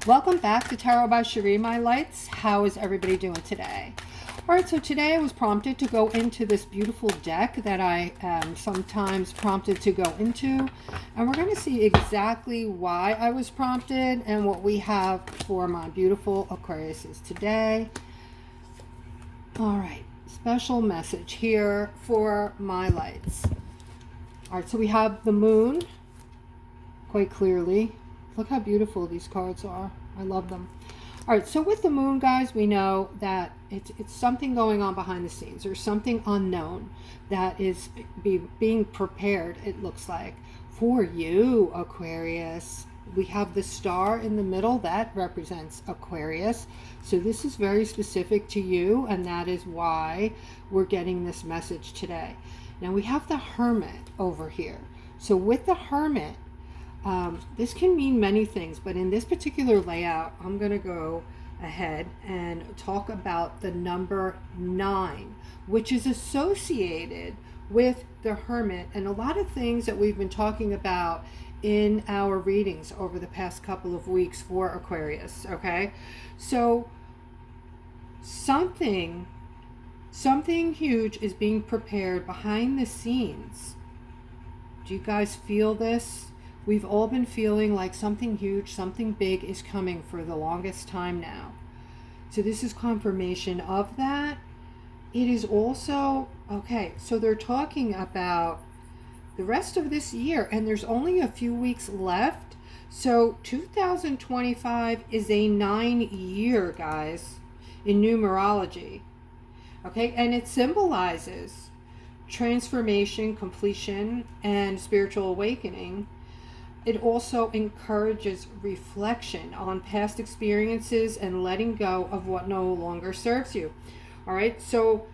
Welcome back to Tarot by Cherie, my lights. How is everybody doing today? All right, so today I was prompted to go into this beautiful deck that I am sometimes prompted to go into. And we're going to see exactly why I was prompted and what we have for my beautiful Aquariuses today. All right, special message here for my lights. All right, so we have the moon quite clearly. Look how beautiful these cards are. I love them. All right, so with the moon, guys, we know that it's something going on behind the scenes. There's something unknown that is being prepared, it looks like, for you, Aquarius. We have the star in the middle. That represents Aquarius. So this is very specific to you, and that is why we're getting this message today. Now, we have the Hermit over here. So with the Hermit, this can mean many things, but in this particular layout, I'm going to go ahead and talk about the number 9, which is associated with the Hermit and a lot of things that we've been talking about in our readings over the past couple of weeks for Aquarius. Okay, so something huge is being prepared behind the scenes. Do you guys feel this? We've all been feeling like something huge, something big is coming for the longest time now. So this is confirmation of that. It is also, okay, so they're talking about the rest of this year, and there's only a few weeks left. So 2025 is a 9-year, guys, in numerology. Okay, and it symbolizes transformation, completion, and spiritual awakening. It also encourages reflection on past experiences and letting go of what no longer serves you. All right, so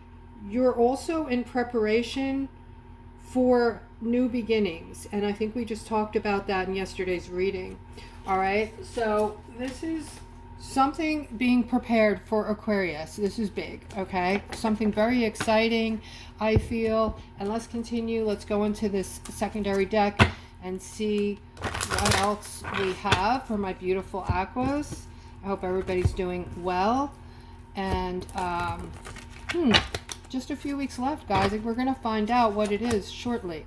you're also in preparation for new beginnings, and I think we just talked about that in yesterday's reading. All right, so this is something being prepared for Aquarius. This is big, okay? Something very exciting, I feel. And let's continue. Let's go into this secondary deck and see what else we have for my beautiful aquas. I hope everybody's doing well. And just a few weeks left, guys. We're going to find out what it is shortly.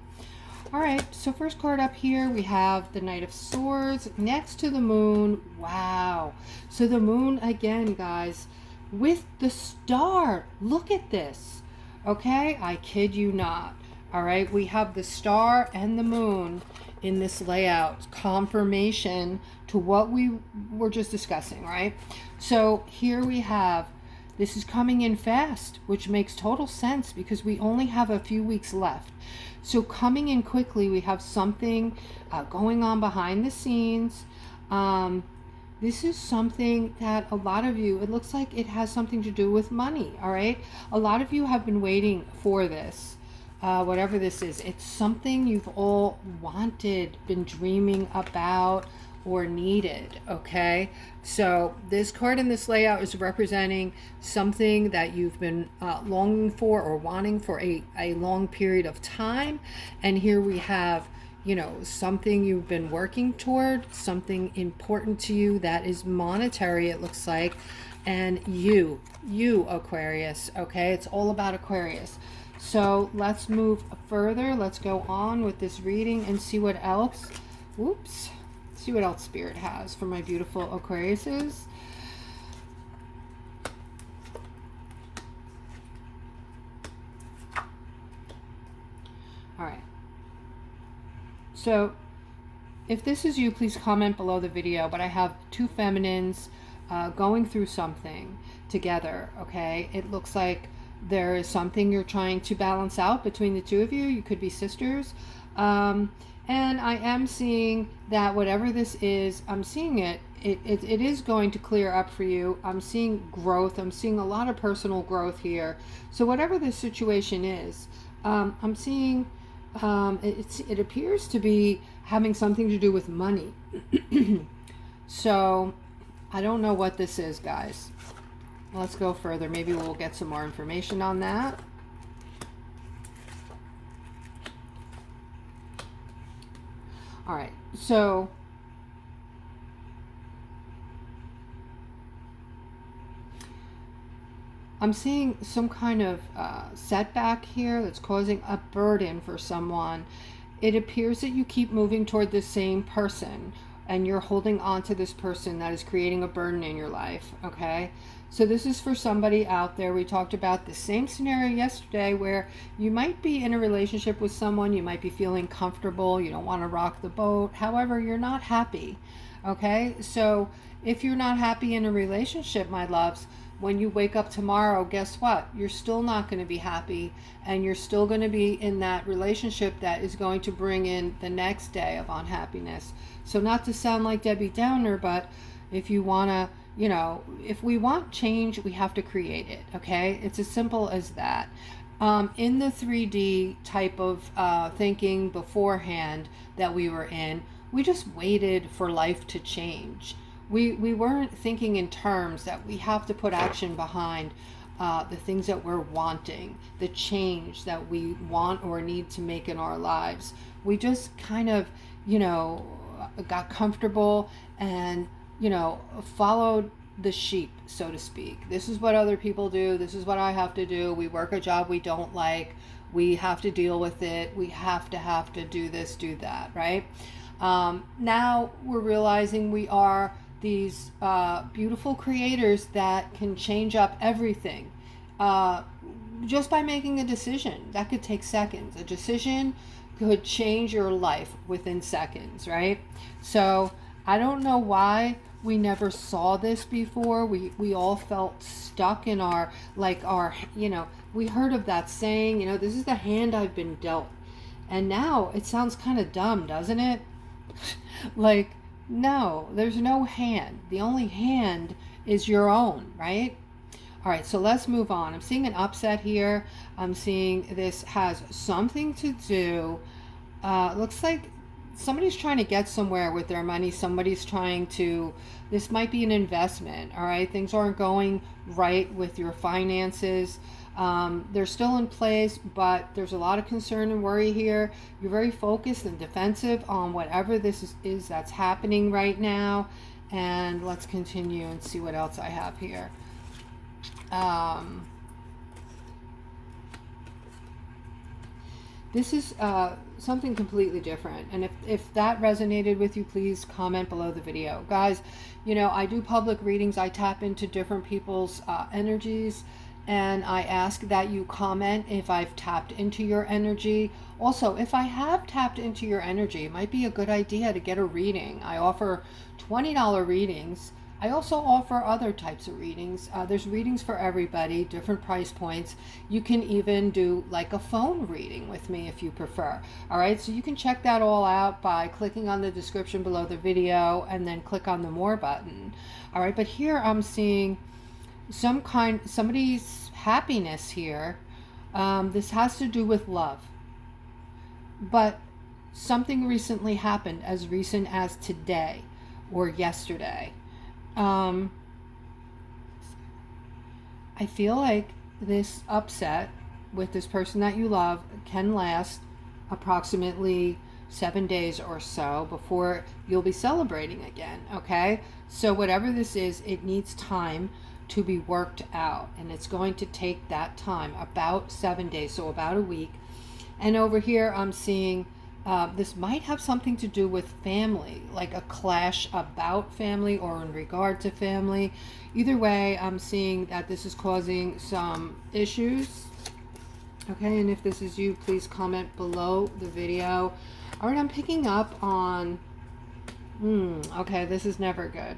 All right, so first card up here, we have the Knight of Swords next to the moon. Wow. So the moon again, guys, with the star. Look at this. Okay, I kid you not. All right, we have the star and the moon in this layout, confirmation to what we were just discussing, right? So here we have, this is coming in fast, which makes total sense because we only have a few weeks left. So coming in quickly, we have something going on behind the scenes. This is something that a lot of you, it looks like it has something to do with money, all right? A lot of you have been waiting for this. Whatever this is, it's something you've all wanted, been dreaming about, or needed, okay? So this card in this layout is representing something that you've been longing for or wanting for a long period of time. And here we have, you know, something you've been working toward, something important to you that is monetary, it looks like. And you Aquarius, okay? It's all about Aquarius. So let's move further. Let's go on with this reading and see what else. Whoops. See what else Spirit has for my beautiful Aquariuses. All right. So if this is you, please comment below the video. But I have two feminines going through something together, okay? It looks like there is something you're trying to balance out between the two of you. You could be sisters. And I am seeing that whatever this is, I'm seeing it is going to clear up for you. I'm seeing growth. I'm seeing a lot of personal growth here. So whatever this situation is, I'm seeing it appears to be having something to do with money. So I don't know what this is, guys. Let's go further. Maybe we'll get some more information on that. All right, so I'm seeing some kind of setback here that's causing a burden for someone. It appears that you keep moving toward the same person and you're holding on to this person that is creating a burden in your life, okay? So this is for somebody out there. We talked about the same scenario yesterday where you might be in a relationship with someone, you might be feeling comfortable, you don't want to rock the boat. However, you're not happy, okay? So if you're not happy in a relationship, my loves, when you wake up tomorrow, guess what? You're still not going to be happy, and you're still going to be in that relationship that is going to bring in the next day of unhappiness. So not to sound like Debbie Downer, but if you want to, you know, if we want change, we have to create it, okay? It's as simple as that. In the 3D type of thinking beforehand that we were in, we just waited for life to change. We weren't thinking in terms that we have to put action behind the things that we're wanting, the change that we want or need to make in our lives. We just kind of, you know, got comfortable and, you know, followed the sheep, so to speak. This is what other people do. This is what I have to do. We work a job we don't like. We have to deal with it. We have to do this, do that, right? Now we're realizing we are these beautiful creators that can change up everything just by making a decision. That could take seconds. A decision could change your life within seconds, right? So I don't know why we never saw this before. We all felt stuck in our, you know, we heard of that saying, you know, this is the hand I've been dealt. And now it sounds kind of dumb, doesn't it? Like, no, there's no hand. The only hand is your own, right? All right, so let's move on. I'm seeing an upset here. I'm seeing this has something to do. Looks like somebody's trying to get somewhere with their money. Somebody's trying to, this might be an investment, all right? Things aren't going right with your finances. They're still in place, but there's a lot of concern and worry here. You're very focused and defensive on whatever this is that's happening right now. And let's continue and see what else I have here. This is something completely different. And if that resonated with you, please comment below the video. Guys, you know, I do public readings. I tap into different people's energies. And I ask that you comment if I've tapped into your energy. Also, if I have tapped into your energy, it might be a good idea to get a reading. I offer $20 readings. I also offer other types of readings. There's readings for everybody, different price points. You can even do like a phone reading with me if you prefer. All right, so you can check that all out by clicking on the description below the video and then click on the more button. All right, but here I'm seeing somebody's happiness here. This has to do with love, but something recently happened, as recent as today or yesterday. I feel like this upset with this person that you love can last approximately 7 days or so before you'll be celebrating again, okay? So whatever this is, it needs time to be worked out, and it's going to take that time, about 7 days, so about a week. And over here I'm seeing this might have something to do with family, like a clash about family or in regard to family. Either way, I'm seeing that this is causing some issues. Okay, and if this is you, please comment below the video. All right, I'm picking up on, okay, this is never good.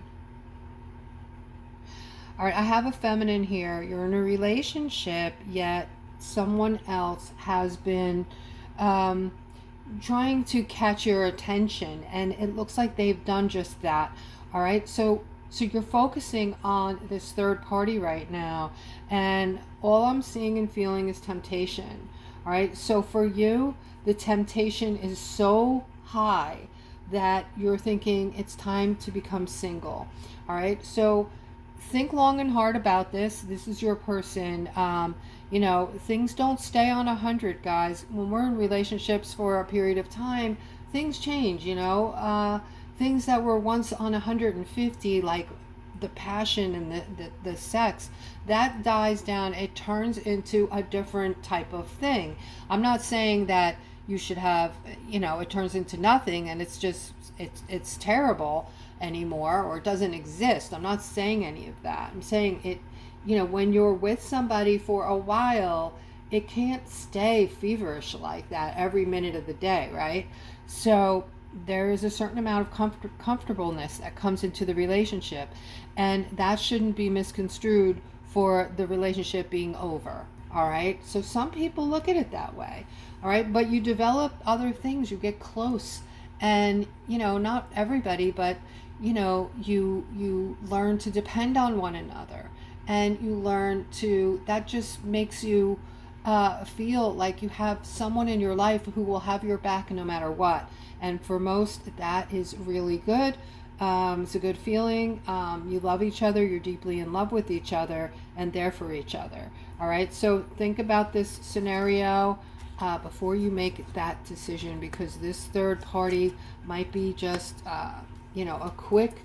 All right, I have a feminine here. You're in a relationship, yet someone else has been trying to catch your attention, and it looks like they've done just that. All right, so you're focusing on this third party right now, and all I'm seeing and feeling is temptation. All right, so for you, the temptation is so high that you're thinking it's time to become single. All right, so think long and hard about this. This is your person. You know, things don't stay on 100, guys. When we're in relationships for a period of time, things change, you know. Things that were once on 150, like the passion and the sex, that dies down. It turns into a different type of thing. I'm not saying that you should have, it turns into nothing and it's just, it's terrible anymore, or it doesn't exist. I'm not saying any of that. I'm saying it, when you're with somebody for a while, it can't stay feverish like that every minute of the day, right? So there is a certain amount of comfortableness that comes into the relationship, and that shouldn't be misconstrued for the relationship being over. All right, so some people look at it that way. All right, but you develop other things, you get close, and not everybody, but you learn to depend on one another, and you learn to, that just makes you feel like you have someone in your life who will have your back no matter what. And for most, that is really good. It's a good feeling. You love each other, you're deeply in love with each other, and there for each other. All right, so think about this scenario before you make that decision, because this third party might be just a quick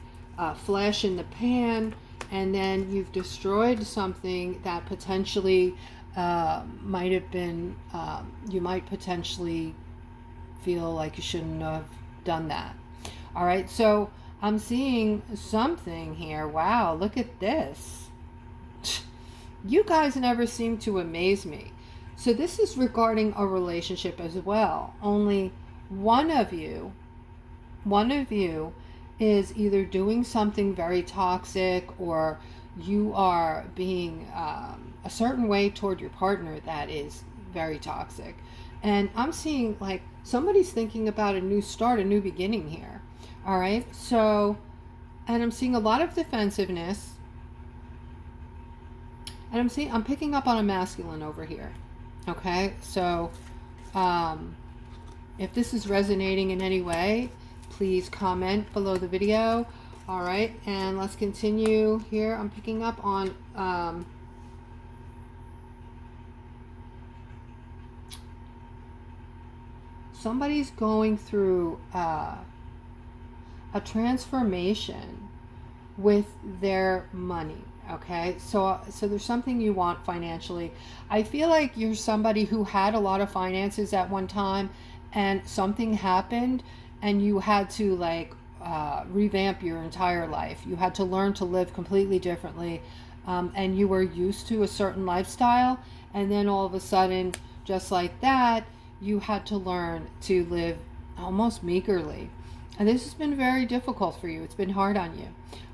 flash in the pan, and then you've destroyed something that potentially might have been, you might potentially feel like you shouldn't have done that. All right, so I'm seeing something here. Wow, look at this. You guys never seem to amaze me. So this is regarding a relationship as well. Only one of you is either doing something very toxic, or you are being a certain way toward your partner that is very toxic. And I'm seeing like somebody's thinking about a new start, a new beginning here. All right, so, and I'm seeing a lot of defensiveness, and I'm picking up on a masculine over here. Okay, so if this is resonating in any way, please comment below the video. All right, and let's continue here. I'm picking up on somebody's going through a transformation with their money. Okay, so there's something you want financially. I feel like you're somebody who had a lot of finances at one time, and something happened, and you had to like revamp your entire life. You had to learn to live completely differently, and you were used to a certain lifestyle, and then all of a sudden, just like that, you had to learn to live almost meagerly. And this has been very difficult for you. It's been hard on you.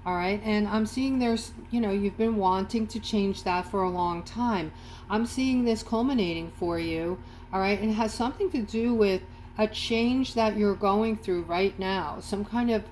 All right, and I'm seeing there's, you've been wanting to change that for a long time. I'm seeing this culminating for you. All right, and it has something to do with a change that you're going through right now, some kind of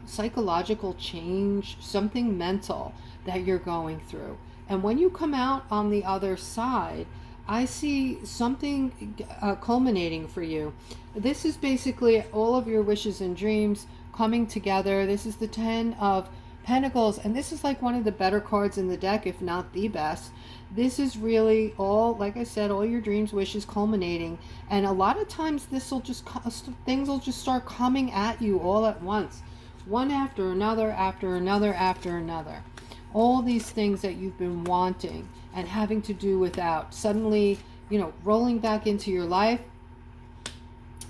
psychological change, something mental that you're going through. And when you come out on the other side, I see something culminating for you. This is basically all of your wishes and dreams coming together. This is the 10 of Pentacles, and this is like one of the better cards in the deck, if not the best. This is really all, like I said, all your dreams, wishes culminating. And a lot of times this will just, things will just start coming at you all at once, one after another, after another, after another. All these things that you've been wanting and having to do without, suddenly, rolling back into your life.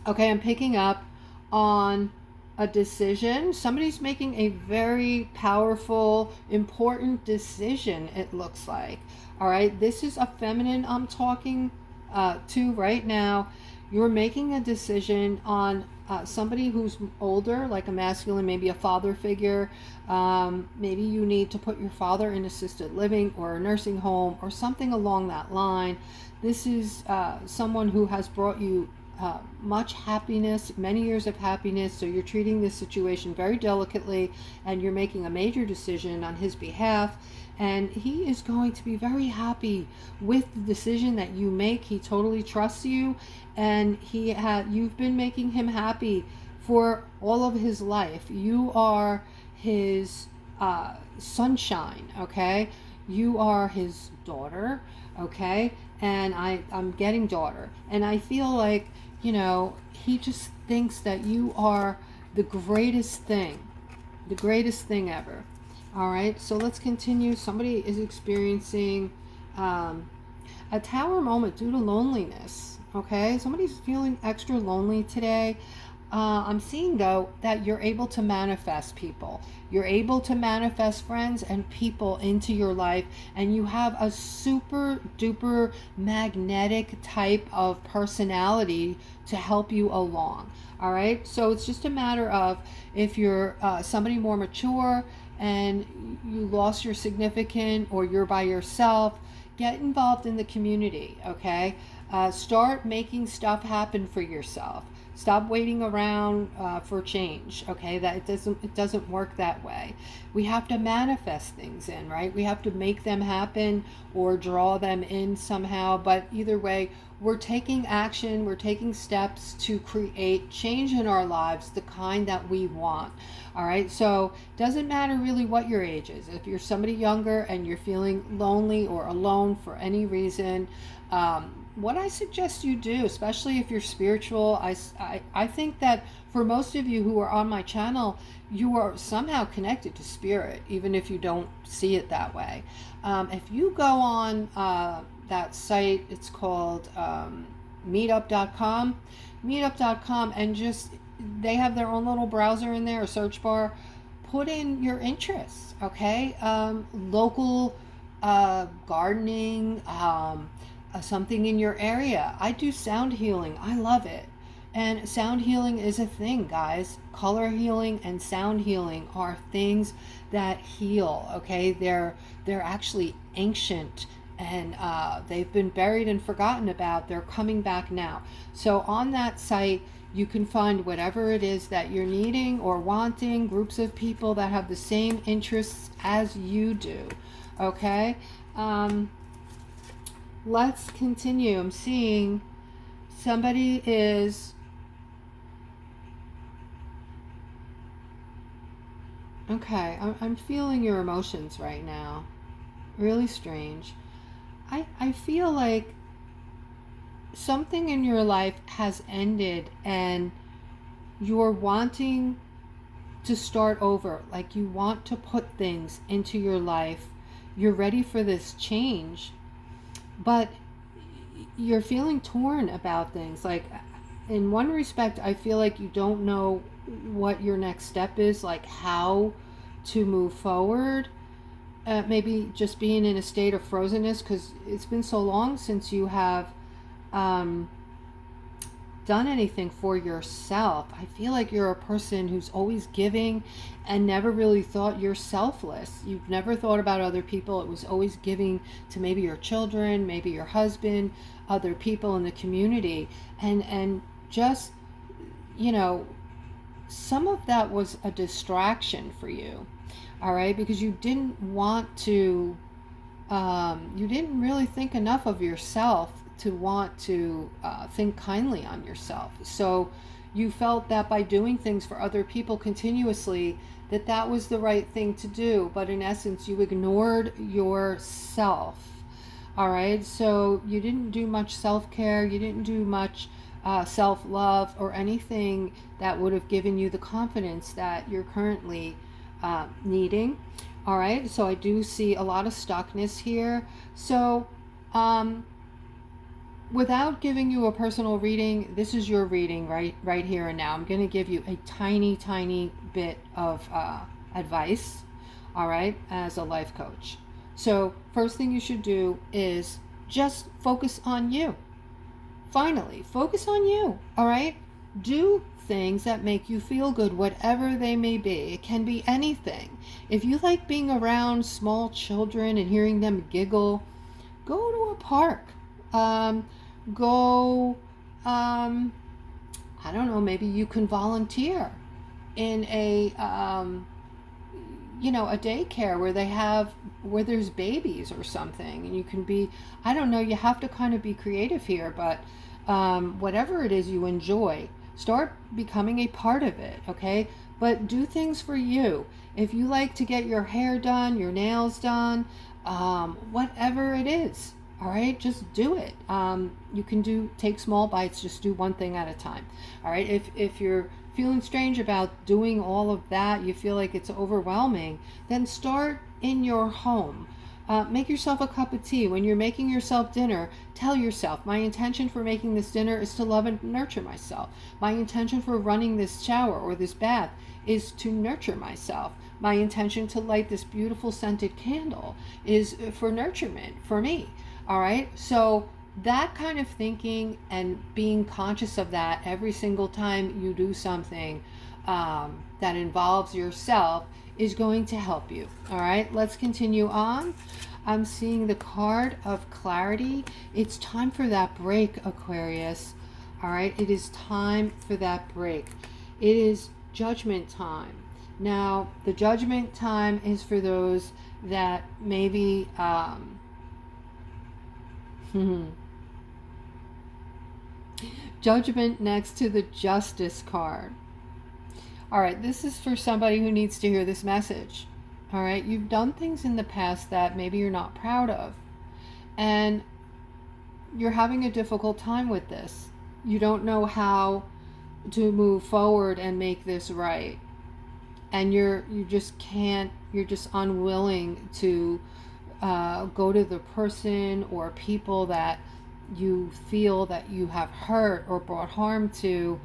Okay, I'm picking up on a decision. Somebody's making a very powerful, important decision, it looks like. All right, this is a feminine I'm talking to right now. You're making a decision on somebody who's older, like a masculine, maybe a father figure. Maybe you need to put your father in assisted living or a nursing home or something along that line. This is someone who has brought you much happiness, many years of happiness, so you're treating this situation very delicately, and you're making a major decision on his behalf, and he is going to be very happy with the decision that you make. He totally trusts you, and you've been making him happy for all of his life. You are his sunshine, okay? You are his daughter, okay? And I'm getting daughter, and I feel like, he just thinks that you are the greatest thing ever. All right, so let's continue. Somebody is experiencing a tower moment due to loneliness. Okay, somebody's feeling extra lonely today. I'm seeing though that you're able to manifest people. You're able to manifest friends and people into your life, and you have a super duper magnetic type of personality to help you along. All right, so it's just a matter of if you're somebody more mature and you lost your significant or you're by yourself, get involved in the community. Okay, start making stuff happen for yourself. Stop waiting around for change. Okay, that it doesn't work that way. We have to manifest things in, right? We have to make them happen or draw them in somehow. But either way, we're taking action. We're taking steps to create change in our lives, the kind that we want. All right, so doesn't matter really what your age is. If you're somebody younger and you're feeling lonely or alone for any reason, what I suggest you do, especially if you're spiritual, I think that for most of you who are on my channel, you are somehow connected to spirit, even if you don't see it that way. If you go on that site, it's called meetup.com, and just, they have their own little browser in there, a search bar. Put in your interests, okay? Local gardening, something in your area. I do sound healing. I love it. And sound healing is a thing, guys. Color healing and sound healing are things that heal, okay? They're actually ancient, and they've been buried and forgotten about. They're coming back now. So on that site, you can find whatever it is that you're needing or wanting, groups of people that have the same interests as you do, okay? Let's continue. I'm seeing somebody is, okay, I'm feeling your emotions right now. Really strange. I feel like something in your life has ended and you're wanting to start over. Like you want to put things into your life. You're ready for this change, but you're feeling torn about things. Like in one respect, I feel like you don't know what your next step is, like how to move forward. Maybe just being in a state of frozenness because it's been so long since you have done anything for yourself. I feel like you're a person who's always giving and never really thought you're selfless. You've never thought about other people. It was always giving to maybe your children, maybe your husband, other people in the community. And just, you know, some of that was a distraction for you. All right, because you didn't want to, you didn't really think enough of yourself to want to think kindly on yourself. So you felt that by doing things for other people continuously, that was the right thing to do. But in essence, you ignored yourself. All right, so you didn't do much self-care. You didn't do much self-love or anything that would have given you the confidence that you're currently needing. All right, so I do see a lot of stuckness here. So without giving you a personal reading, this is your reading right here and now. I'm going to give you a tiny bit of advice, all right, as a life coach. So first thing you should do is just focus on you. Finally, focus on you, all right? Do things that make you feel good, whatever they may be. It can be anything. If you like being around small children and hearing them giggle, go to a park. Go, I don't know, maybe you can volunteer in a, you know, a daycare where there's babies or something, and you can be, I don't know, you have to kind of be creative here, but whatever it is you enjoy, start becoming a part of it, okay? But do things for you. If you like to get your hair done, your nails done, whatever it is, all right, just do it. You can take small bites, just do one thing at a time. All right, if you're feeling strange about doing all of that, you feel like it's overwhelming, then start in your home. Make yourself a cup of tea. When you're making yourself dinner, tell yourself, my intention for making this dinner is to love and nurture myself. My intention for running this shower or this bath is to nurture myself. My intention to light this beautiful scented candle is for nurturement for me. All right. So that kind of thinking and being conscious of that every single time you do something that involves yourself is going to help you. All right, let's continue on. I'm seeing the card of clarity. It's time for that break, Aquarius. All right, it is time for that break. It is judgment time. Now, the judgment time is for those that maybe Judgment next to the Justice card. All right, this is for somebody who needs to hear this message. All right, you've done things in the past that maybe you're not proud of, and you're having a difficult time with this. You don't know how to move forward and make this right, and you just can't. You're just unwilling to go to the person or people that you feel that you have hurt or brought harm to.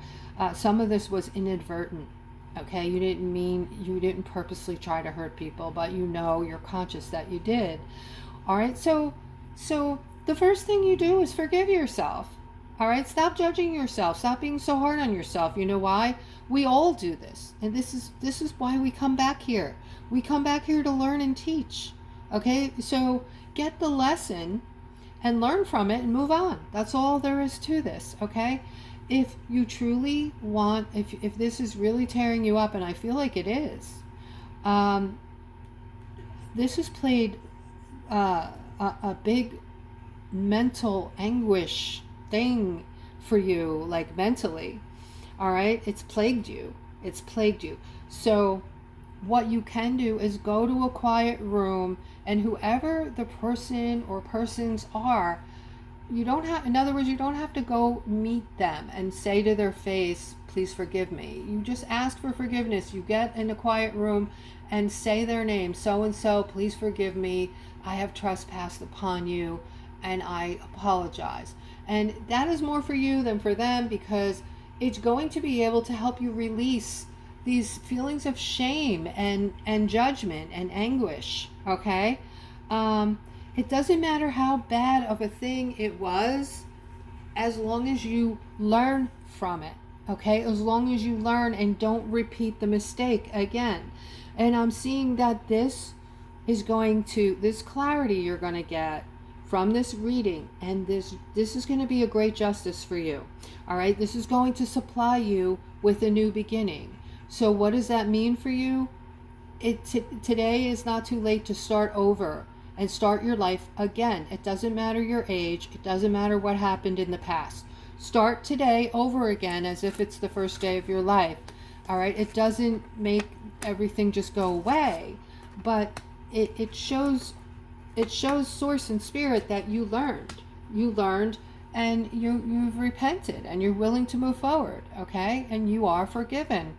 Some of this was inadvertent. Okay, you didn't purposely try to hurt people, but you're conscious that you did. All right, so the first thing you do is forgive yourself. All right, stop judging yourself. Stop being so hard on yourself. You know why? We all do this, and this is why we come back here. We come back here to learn and teach. Okay, so get the lesson and learn from it and move on. That's all there is to this. Okay. If you truly want, if this is really tearing you up, and I feel like it is, this has played a big mental anguish thing for you, like mentally. All right, it's plagued you. It's plagued you. So what you can do is go to a quiet room, and whoever the person or persons are, you don't have, in other words, you don't have to go meet them and say to their face, please forgive me. You just ask for forgiveness. You get in a quiet room and say their name, so and so, please forgive me. I have trespassed upon you and I apologize. And that is more for you than for them, because it's going to be able to help you release these feelings of shame and judgment and anguish. Okay? It doesn't matter how bad of a thing it was, as long as you learn from it, okay? As long as you learn and don't repeat the mistake again. And I'm seeing that this clarity you're going to get from this reading, and this is going to be a great justice for you, all right? This is going to supply you with a new beginning. So what does that mean for you? Today is not too late to start over and start your life again. It doesn't matter your age. It doesn't matter what happened in the past. Start today over again as if it's the first day of your life. All right? It doesn't make everything just go away, but it shows source and spirit that you learned. You learned, and you've repented, and you're willing to move forward, okay? And you are forgiven.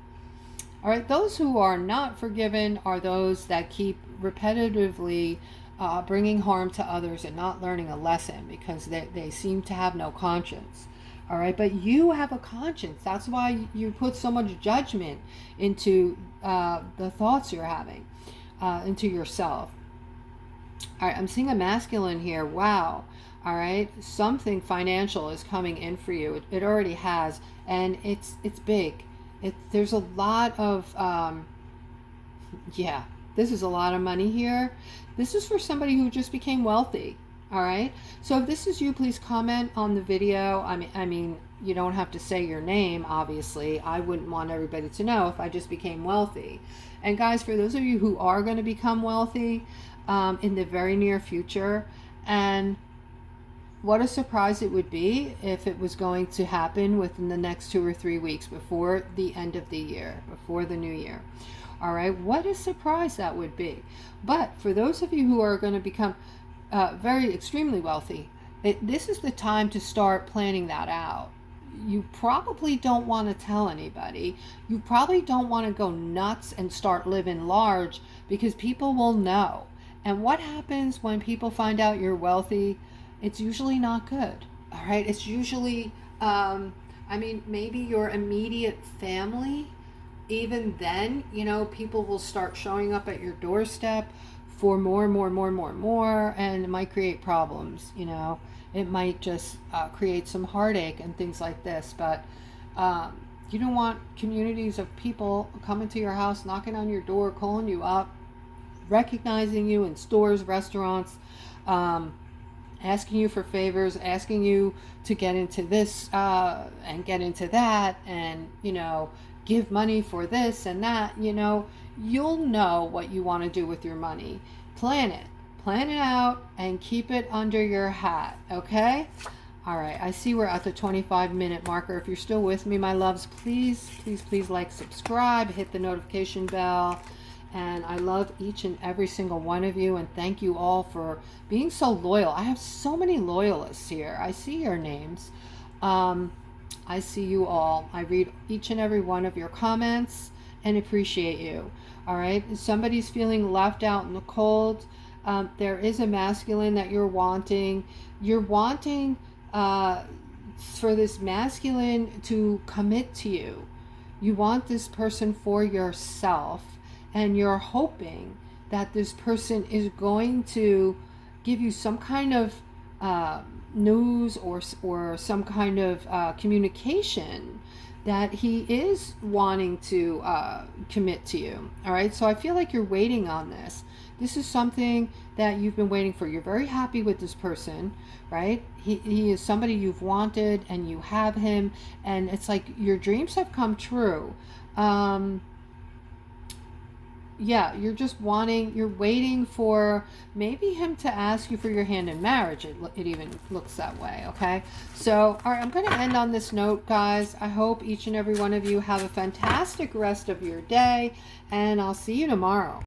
All right? Those who are not forgiven are those that keep repetitively bringing harm to others and not learning a lesson, because they seem to have no conscience. All right, but you have a conscience. That's why you put so much judgment into the thoughts you're having, into yourself. All right, I'm seeing a masculine here. Wow. All right, something financial is coming in for you. It already has, and it's big. There's a lot of this is a lot of money here. This is for somebody who just became wealthy. All right. So if this is you, please comment on the video. I mean, you don't have to say your name, obviously. I wouldn't want everybody to know if I just became wealthy. And guys, for those of you who are going to become wealthy in the very near future, and what a surprise it would be if it was going to happen within the next 2 or 3 weeks before the end of the year, before the new year. All right, what a surprise that would be. But for those of you who are going to become very extremely wealthy, this is the time to start planning that out. you probably don't want to tell anybody. You probably don't want to go nuts and start living large, because people will know. And what happens when people find out you're wealthy? It's usually not good. All right. It's usually, I mean, maybe your immediate family, even then, you know, people will start showing up at your doorstep for more and more and more and more and more, and it might create problems, you know. It might just create some heartache and things like this. But you don't want communities of people coming to your house, knocking on your door, calling you up, recognizing you in stores, restaurants, asking you for favors, asking you to get into this and get into that, and, you know, give money for this and that. You know, you'll know what you want to do with your money. Plan it out, and keep it under your hat. Okay. All right, I see we're at the 25-minute marker. If you're still with me, my loves, please like, subscribe, hit the notification bell. And I love each and every single one of you, and thank you all for being so loyal. I have so many loyalists here. I see your names. I see you all. I read each and every one of your comments and appreciate you. All right, if somebody's feeling left out in the cold, there is a masculine that you're wanting. You're wanting for this masculine to commit to you. You want this person for yourself, and you're hoping that this person is going to give you some kind of news or some kind of communication that he is wanting to commit to you. All right, so I feel like you're waiting on this. This is something that you've been waiting for. You're very happy with this person, right? He is somebody you've wanted, and you have him, and it's like your dreams have come true. Yeah, you're just wanting, you're waiting for maybe him to ask you for your hand in marriage. It even looks that way, okay? So, all right, I'm going to end on this note, guys. I hope each and every one of you have a fantastic rest of your day, and I'll see you tomorrow.